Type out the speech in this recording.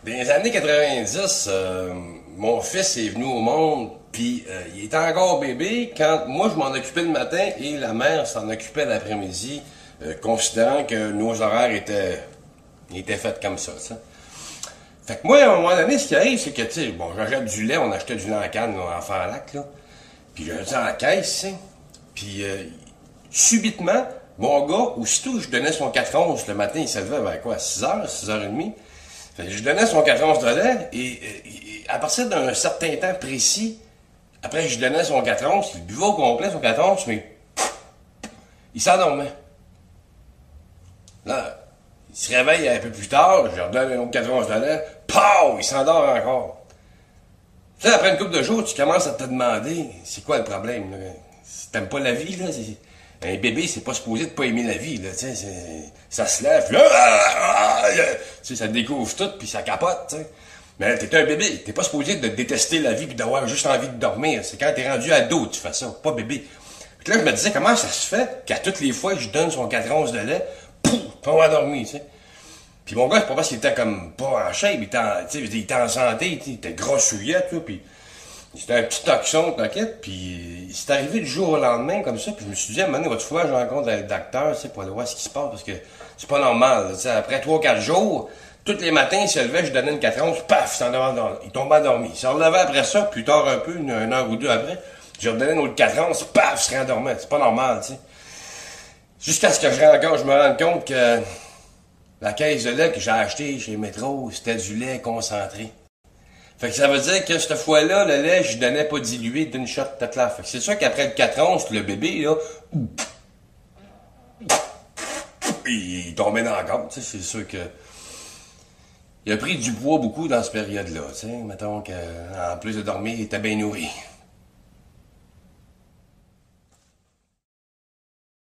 Dans les années 90, mon fils est venu au monde, puis il était encore bébé quand moi je m'en occupais le matin et la mère s'en occupait l'après-midi, considérant que nos horaires étaient faits comme ça, t'sais. Fait que moi, à un moment donné, ce qui arrive, c'est que, tu sais, bon, j'achète du lait, on achetait du lait en canne, là, en Fairlac, là, puis je le dis en la caisse, tu sais, puis subitement, mon gars, aussitôt que je donnais son 4 onces le matin, il se levait vers quoi, 6h, 6h30. Fait que je donnais son 4 onces de lait et à partir d'un certain temps précis, après que je donnais son 4 onces, il buvait au complet son 4 onces, mais il s'endormait. Là, il se réveille un peu plus tard, je lui redonne un autre 4 onces de lait, pow, il s'endort encore. Tu sais, après une couple de jours, tu commences à te demander, c'est quoi le problème, là? Si t'aimes pas la vie, là, un bébé, c'est pas supposé de pas aimer la vie, là, tu sais, ça se lève, puis là, tu sais, ça découvre tout, puis ça capote, tu sais. Mais t'es un bébé, t'es pas supposé de détester la vie puis d'avoir juste envie de dormir. C'est quand t'es rendu ado que tu fais ça, pas bébé. Puis là, je me disais, comment ça se fait qu'à toutes les fois que je donne son 4 onces de lait, pouf, on va dormir, tu sais. Puis mon gars, c'est pas parce qu'il était comme pas en shape, il était en santé, il était grossouillette, là, puis c'était un petit toxon, t'inquiète, puis c'est arrivé du jour au lendemain comme ça, puis je me suis dit, à un moment donné, votre fois, je rencontre le docteur, tu sais, pour aller voir ce qui se passe, parce que c'est pas normal, tu sais, après 3-4 jours, tous les matins, il se levait, je donnais une 4 onces, paf, il tombait endormi. Il se relevait après ça, plus tard un peu, une heure ou deux après, je redonnais une autre 4 onces, paf, il se rendormait, c'est pas normal, tu sais. Jusqu'à ce que je me rende compte que la caisse de lait que j'ai achetée chez Métro, c'était du lait concentré. Fait que ça veut dire que cette fois-là, le lait, je donnais pas dilué d'une shot tête là. Fait que c'est sûr qu'après le 4 onces, le bébé, là, il tombait dans la gorge, tu sais, c'est sûr que il a pris du poids beaucoup dans cette période-là, tu sais, mettons qu'en plus de dormir, il était bien nourri.